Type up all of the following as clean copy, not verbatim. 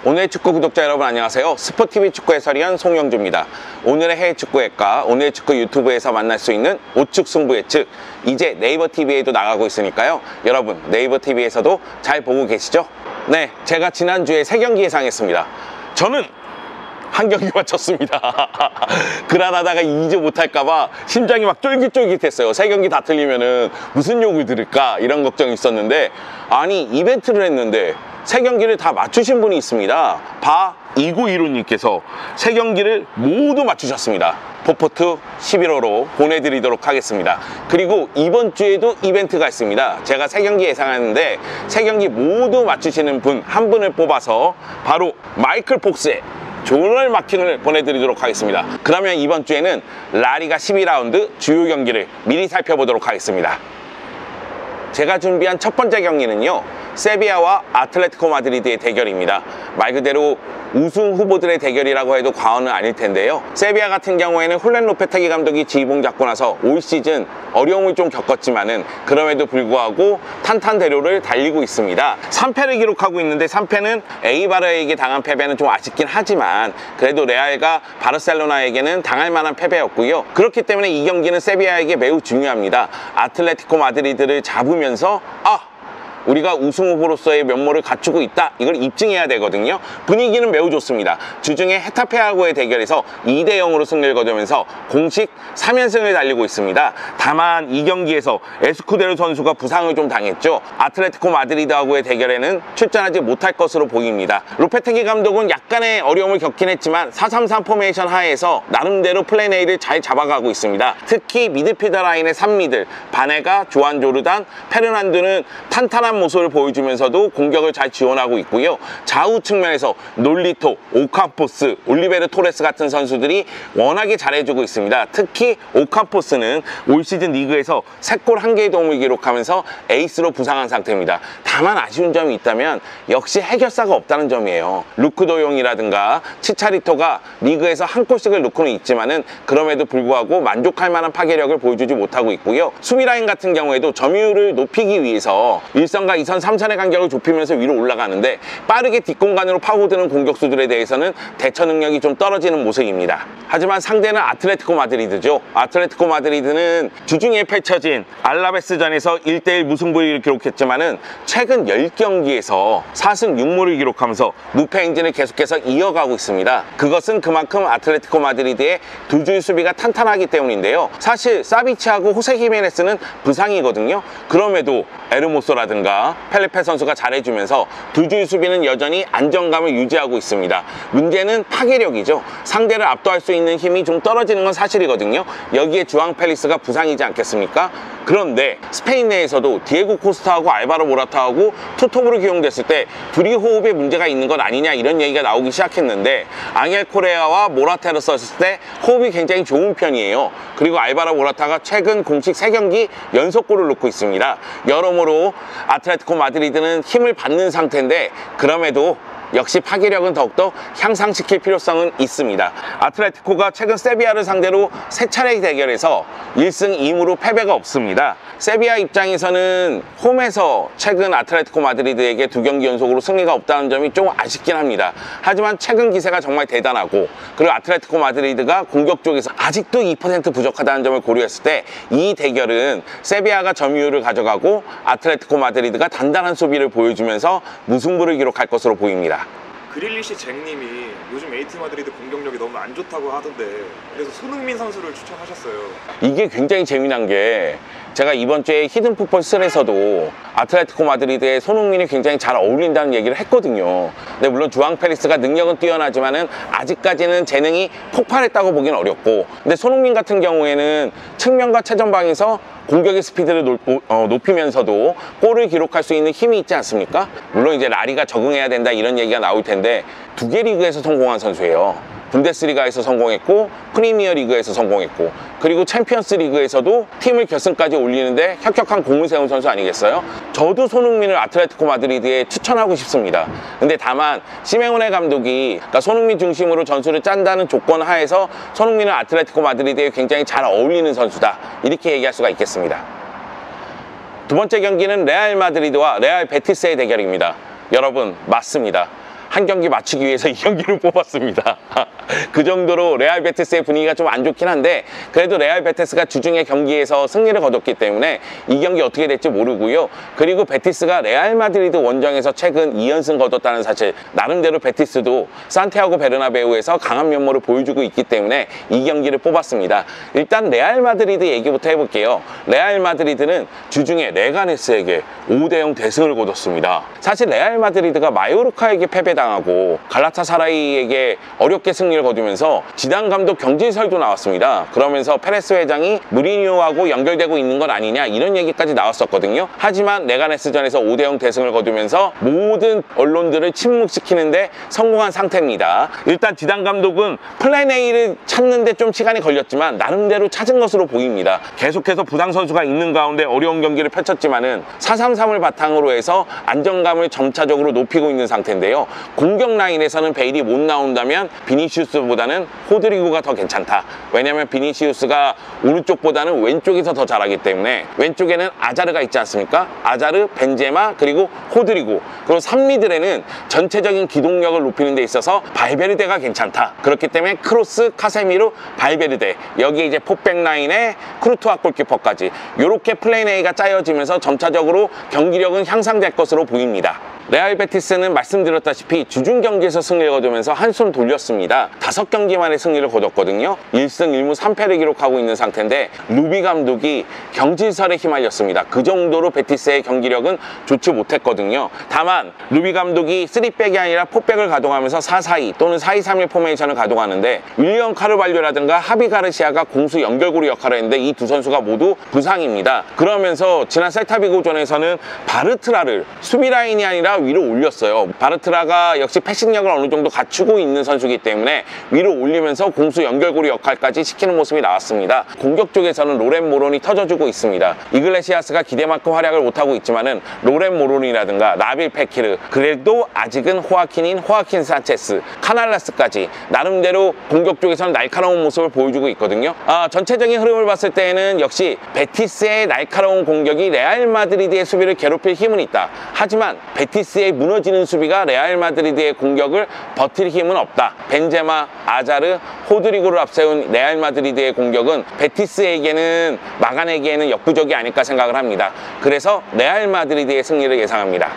오늘의 축구 구독자 여러분 안녕하세요. 스포티비 축구 해설위원 송영주입니다. 오늘의 해외 축구 핵과 오늘의 축구 유튜브에서 만날 수 있는 우측 승부 예측, 이제 네이버 TV에도 나가고 있으니까요. 여러분 네이버 TV에서도 잘 보고 계시죠? 네, 제가 지난주에 3경기 예상했습니다. 저는 한 경기 맞췄습니다. 그러다가 2주 못할까봐 심장이 막 쫄깃쫄깃했어요. 3경기 다 틀리면은 무슨 욕을 들을까 이런 걱정이 있었는데, 아니 이벤트를 했는데 3경기를 다 맞추신 분이 있습니다. 바2915님께서 3경기를 모두 맞추셨습니다. 포포트 11호로 보내드리도록 하겠습니다. 그리고 이번 주에도 이벤트가 있습니다. 제가 3경기 예상하는데 3경기 모두 맞추시는 분 한 분을 뽑아서 바로 마이클 폭스의 조널 마킹을 보내드리도록 하겠습니다. 그러면 이번 주에는 라리가 12라운드 주요 경기를 미리 살펴보도록 하겠습니다. 제가 준비한 첫 번째 경기는요, 세비야와 아틀레티코 마드리드의 대결입니다. 말 그대로 우승 후보들의 대결이라고 해도 과언은 아닐 텐데요. 세비야 같은 경우에는 훌렌 로페테기 감독이 지휘봉 잡고 나서 올 시즌 어려움을 좀 겪었지만은 그럼에도 불구하고 탄탄대로를 달리고 있습니다. 3패를 기록하고 있는데 3패는 에이바르에게 당한 패배는 좀 아쉽긴 하지만 그래도 레알과 바르셀로나에게는 당할 만한 패배였고요. 그렇기 때문에 이 경기는 세비야에게 매우 중요합니다. 아틀레티코 마드리드를 잡으면서 우리가 우승 후보로서의 면모를 갖추고 있다, 이걸 입증해야 되거든요. 분위기는 매우 좋습니다. 주중에 헤타페하고의 대결에서 2대0으로 승리를 거두면서 공식 3연승을 달리고 있습니다. 다만 이 경기에서 에스쿠데르 선수가 부상을 좀 당했죠. 아틀레티코 마드리드하고의 대결에는 출전하지 못할 것으로 보입니다. 로페테기 감독은 약간의 어려움을 겪긴 했지만 4-3-3 포메이션 하에서 나름대로 플랜 A를 잘 잡아가고 있습니다. 특히 미드필더 라인의 3미들 바네가, 조안 조르단, 페르난두는 탄탄한 모습을 보여주면서도 공격을 잘 지원하고 있고요. 좌우 측면에서 놀리토, 오캄포스, 올리베르 토레스 같은 선수들이 워낙에 잘해주고 있습니다. 특히 오캄포스는 올 시즌 리그에서 3골 1개의 도움을 기록하면서 에이스로 부상한 상태입니다. 다만 아쉬운 점이 있다면 역시 해결사가 없다는 점이에요. 루크 도용이라든가 치차리토가 리그에서 1골씩을 넣고는 있지만은 그럼에도 불구하고 만족할 만한 파괴력을 보여주지 못하고 있고요. 수비 라인 같은 경우에도 점유율을 높이기 위해서 1선과 2선, 3선의 간격을 좁히면서 위로 올라가는데 빠르게 뒷공간으로 파고드는 공격수들에 대해서는 대처 능력이 좀 떨어지는 모습입니다. 하지만 상대는 아틀레티코 마드리드죠. 아틀레티코 마드리드는 주중에 펼쳐진 알라베스전에서 1대1 무승부를 기록했지만은 최근 10경기에서 4승 6무를 기록하면서 무패 행진을 계속해서 이어가고 있습니다. 그것은 그만큼 아틀레티코 마드리드의 두 줄 수비가 탄탄하기 때문인데요. 사실 사비치하고 호세 히메네스는 부상이거든요. 그럼에도 에르모소라든가 펠리페 선수가 잘해주면서 두 줄 수비는 여전히 안정감을 유지하고 있습니다. 문제는 파괴력이죠. 상대를 압도할 수 있는 힘이 좀 떨어지는 건 사실이거든요. 여기에 주앙 펠리스가 부상이지 않겠습니까? 그런데 스페인 내에서도 디에고 코스타하고 알바로 모라타하고 투톱으로 기용됐을 때 둘이 호흡에 문제가 있는 것 아니냐 이런 얘기가 나오기 시작했는데, 앙헬 코레아와 모라타를 썼을 때 호흡이 굉장히 좋은 편이에요. 그리고 알바로 모라타가 최근 공식 3경기 연속골을 넣고 있습니다. 여러모로 아틀레티코 마드리드는 힘을 받는 상태인데 그럼에도 역시 파괴력은 더욱더 향상시킬 필요성은 있습니다. 아틀레티코가 최근 세비야를 상대로 3차례 대결에서 1승 2무로 패배가 없습니다. 세비야 입장에서는 홈에서 최근 아틀레티코 마드리드에게 2경기 연속으로 승리가 없다는 점이 좀 아쉽긴 합니다. 하지만 최근 기세가 정말 대단하고, 그리고 아틀레티코 마드리드가 공격 쪽에서 아직도 2% 부족하다는 점을 고려했을 때 이 대결은 세비야가 점유율을 가져가고 아틀레티코 마드리드가 단단한 수비를 보여주면서 무승부를 기록할 것으로 보입니다. 그릴리시 잭님이 요즘 AT 마드리드 공격력이 너무 안 좋다고 하던데, 그래서 손흥민 선수를 추천하셨어요. 이게 굉장히 재미난 게, 제가 이번 주에 히든풋볼 3에서도 아틀레티코 마드리드의 손흥민이 굉장히 잘 어울린다는 얘기를 했거든요. 근데 물론 주앙 펠리스가 능력은 뛰어나지만은 아직까지는 재능이 폭발했다고 보기는 어렵고, 근데 손흥민 같은 경우에는 측면과 최전방에서 공격의 스피드를 높이면서도 골을 기록할 수 있는 힘이 있지 않습니까? 물론 이제 라리가 적응해야 된다 이런 얘기가 나올 텐데 2개 리그에서 성공한 선수예요. 분데스리가에서 성공했고, 프리미어 리그에서 성공했고, 그리고 챔피언스 리그에서도 팀을 결승까지 올리는데 혁혁한 공을 세운 선수 아니겠어요? 저도 손흥민을 아틀레티코 마드리드에 추천하고 싶습니다. 근데 다만 시메오네 감독이 손흥민 중심으로 전술을 짠다는 조건 하에서 손흥민은 아틀레티코 마드리드에 굉장히 잘 어울리는 선수다, 이렇게 얘기할 수가 있겠습니다. 두 번째 경기는 레알 마드리드와 레알 베티스의 대결입니다. 여러분, 맞습니다. 한 경기 맞추기 위해서 이 경기를 뽑았습니다. 그 정도로 레알 베티스의 분위기가 좀 안 좋긴 한데 그래도 레알 베티스가 주중에 경기에서 승리를 거뒀기 때문에 이 경기 어떻게 될지 모르고요. 그리고 베티스가 레알 마드리드 원정에서 최근 2연승 거뒀다는 사실, 나름대로 베티스도 산티아고 베르나베우에서 강한 면모를 보여주고 있기 때문에 이 경기를 뽑았습니다. 일단 레알 마드리드 얘기부터 해볼게요. 레알 마드리드는 주중에 레가네스에게 5대0 대승을 거뒀습니다. 사실 레알 마드리드가 마요르카에게 패배당하고 갈라타사라이에게 어렵게 승리를 거두면서 지단 감독 경질설도 나왔습니다. 그러면서 페레스 회장이 무리뉴하고 연결되고 있는 건 아니냐 이런 얘기까지 나왔었거든요. 하지만 레가네스전에서 5대0 대승을 거두면서 모든 언론들을 침묵시키는데 성공한 상태입니다. 일단 지단 감독은 플랜 A를 찾는데 좀 시간이 걸렸지만 나름대로 찾은 것으로 보입니다. 계속해서 부상 선수가 있는 가운데 어려운 경기를 펼쳤지만은 4-3-3을 바탕으로 해서 안정감을 점차적으로 높이고 있는 상태인데요. 공격 라인에서는 베일이 못 나온다면 비니시우스보다는 호드리고가 더 괜찮다. 왜냐면 비니시우스가 오른쪽보다는 왼쪽에서 더 잘하기 때문에 왼쪽에는 아자르가 있지 않습니까? 아자르, 벤제마, 그리고 호드리고, 그리고 3미들에는 전체적인 기동력을 높이는 데 있어서 발베르데가 괜찮다. 그렇기 때문에 크로스, 카세미르, 발베르데, 여기에 이제 포백 라인에 크루투아 골키퍼까지 이렇게 플레인 A가 짜여지면서 점차적으로 경기력은 향상될 것으로 보입니다. 레알 베티스는 말씀드렸다시피 주중 경기에서 승리를 거두면서 한숨 돌렸습니다. 5경기 만에 승리를 거뒀거든요. 1승 1무 3패를 기록하고 있는 상태인데 루비 감독이 경질설에 휘말렸습니다. 그 정도로 베티스의 경기력은 좋지 못했거든요. 다만 루비 감독이 3백이 아니라 4백을 가동하면서 4-4-2 또는 4-2-3-1 포메이션을 가동하는데 윌리엄 카르발료라든가 하비 가르시아가 공수 연결고리 역할을 했는데 이 두 선수가 모두 부상입니다. 그러면서 지난 셀타비고전에서는 바르트라를 수비 라인이 아니라 위로 올렸어요. 바르트라가 역시 패싱력을 어느 정도 갖추고 있는 선수이기 때문에 위로 올리면서 공수 연결고리 역할까지 시키는 모습이 나왔습니다. 공격 쪽에서는 로렌 모론이 터져주고 있습니다. 이글레시아스가 기대만큼 활약을 못하고 있지만은 로렌 모론이라든가 라빌 페키르, 그래도 아직은 호아킨 산체스, 카날라스까지 나름대로 공격 쪽에서는 날카로운 모습을 보여주고 있거든요. 전체적인 흐름을 봤을 때는 역시 베티스의 날카로운 공격이 레알 마드리드의 수비를 괴롭힐 힘은 있다. 하지만 베티스의 무너지는 수비가 레알 마드리드의 공격을 버틸 힘은 없다. 벤제마, 아자르, 호드리고를 앞세운 레알 마드리드의 공격은 베티스에게는 막아내기에는 역부족이 아닐까 생각을 합니다. 그래서 레알 마드리드의 승리를 예상합니다.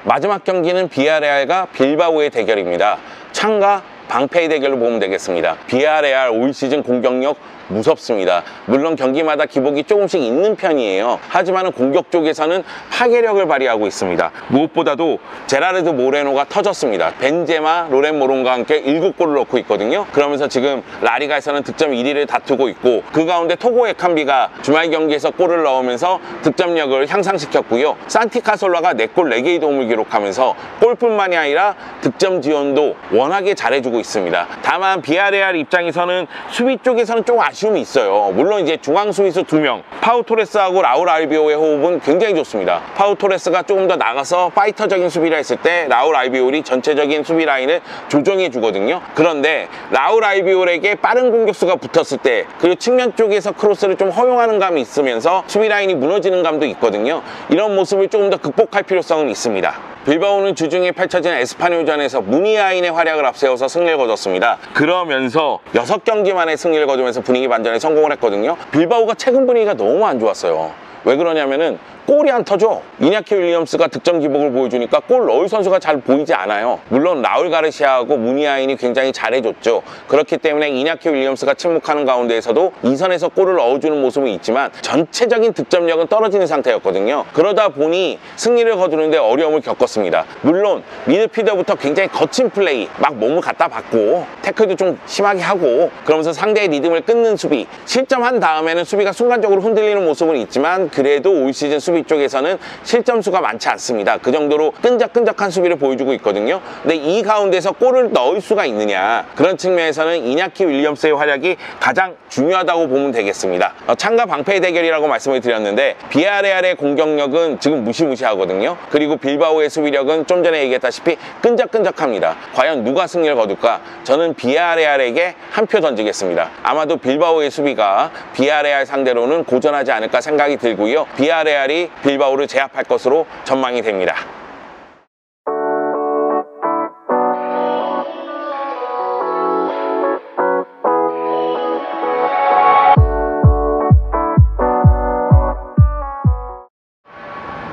마지막 경기는 비아레알과 빌바오의 대결입니다. 창과 방패의 대결로 보면 되겠습니다. 비아레알 올 시즌 공격력 무섭습니다. 물론 경기마다 기복이 조금씩 있는 편이에요. 하지만 공격 쪽에서는 파괴력을 발휘하고 있습니다. 무엇보다도 제라르드 모레노가 터졌습니다. 벤제마, 로렌 모론과 함께 7골을 넣고 있거든요. 그러면서 지금 라리가에서는 득점 1위를 다투고 있고 그 가운데 토고 에캄비가 주말 경기에서 골을 넣으면서 득점력을 향상시켰고요. 산티 카솔라가 4골 4개의 도움을 기록하면서 골뿐만이 아니라 득점 지원도 워낙에 잘해주고 있습니다. 다만 비아레알 입장에서는 수비 쪽에서는 좀 아쉬움이 있어요. 물론 이제 중앙 수비수 2명, 파우 토레스하고 라울 알비올의 호흡은 굉장히 좋습니다. 파우 토레스가 조금 더 나가서 파이터적인 수비를 했을 때 라울 알비올이 전체적인 수비 라인을 조정해 주거든요. 그런데 라울 알비올에게 빠른 공격수가 붙었을 때 그리고 측면 쪽에서 크로스를 좀 허용하는 감이 있으면서 수비 라인이 무너지는 감도 있거든요. 이런 모습을 조금 더 극복할 필요성은 있습니다. 빌바오는 주중에 펼쳐진 에스파뇰전에서 무니아인의 활약을 앞세워서 승리를 거뒀습니다. 그러면서 6경기 만에 승리를 거두면서 분위기 반전에 성공을 했거든요. 빌바오가 최근 분위기가 너무 안 좋았어요. 왜 그러냐면은 골이 안 터져. 이냐키 윌리엄스가 득점 기복을 보여주니까 골 넣을 선수가 잘 보이지 않아요. 물론 라울 가르시아하고 무니아인이 굉장히 잘해줬죠. 그렇기 때문에 이냐키 윌리엄스가 침묵하는 가운데에서도 2선에서 골을 넣어주는 모습은 있지만 전체적인 득점력은 떨어지는 상태였거든요. 그러다 보니 승리를 거두는데 어려움을 겪었습니다. 물론 미드필더부터 굉장히 거친 플레이, 막 몸을 갖다 받고 태클도 좀 심하게 하고 그러면서 상대의 리듬을 끊는 수비, 실점한 다음에는 수비가 순간적으로 흔들리는 모습은 있지만 그래도 올 시즌 수비 쪽에서는 실점수가 많지 않습니다. 그 정도로 끈적끈적한 수비를 보여주고 있거든요. 근데 이 가운데서 골을 넣을 수가 있느냐, 그런 측면에서는 이냐키 윌리엄스의 활약이 가장 중요하다고 보면 되겠습니다. 창과 방패의 대결이라고 말씀을 드렸는데 비아레알의 공격력은 지금 무시무시하거든요. 그리고 빌바오의 수비력은 좀 전에 얘기했다시피 끈적끈적합니다. 과연 누가 승리를 거둘까? 저는 비아레알에게 한 표 던지겠습니다. 아마도 빌바오의 수비가 비아레알 상대로는 고전하지 않을까 생각이 들고요. 비아레알이 빌바오를 제압할 것으로 전망이 됩니다.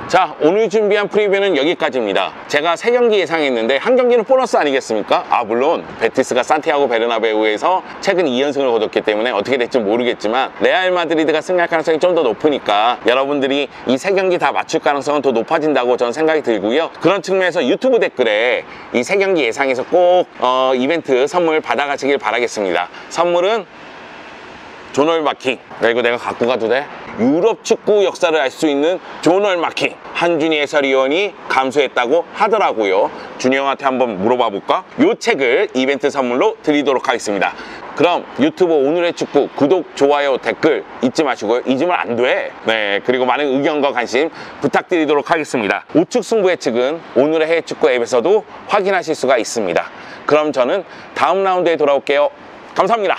자, 오늘 준비한 프리뷰는 여기까지입니다. 제가 3경기 예상했는데 한 경기는 보너스 아니겠습니까? 물론 베티스가 산티아고 베르나베우에서 최근 2연승을 거뒀기 때문에 어떻게 될지 모르겠지만 레알 마드리드가 승리할 가능성이 좀 더 높으니까 여러분들이 이 3경기 다 맞출 가능성은 더 높아진다고 저는 생각이 들고요. 그런 측면에서 유튜브 댓글에 이 3경기 예상에서 꼭 이벤트 선물 받아가시길 바라겠습니다. 선물은 존얼 마킹. 이거 내가 갖고 가도 돼? 유럽 축구 역사를 알 수 있는 존얼 마킹. 한준희 해설위원이 감수했다고 하더라고요. 준이 형한테 한번 물어봐 볼까? 이 책을 이벤트 선물로 드리도록 하겠습니다. 그럼 유튜브 오늘의 축구 구독, 좋아요, 댓글 잊지 마시고요. 잊으면 안 돼. 네, 그리고 많은 의견과 관심 부탁드리도록 하겠습니다. 우측 승부 예측은 오늘의 해외 축구 앱에서도 확인하실 수가 있습니다. 그럼 저는 다음 라운드에 돌아올게요. 감사합니다.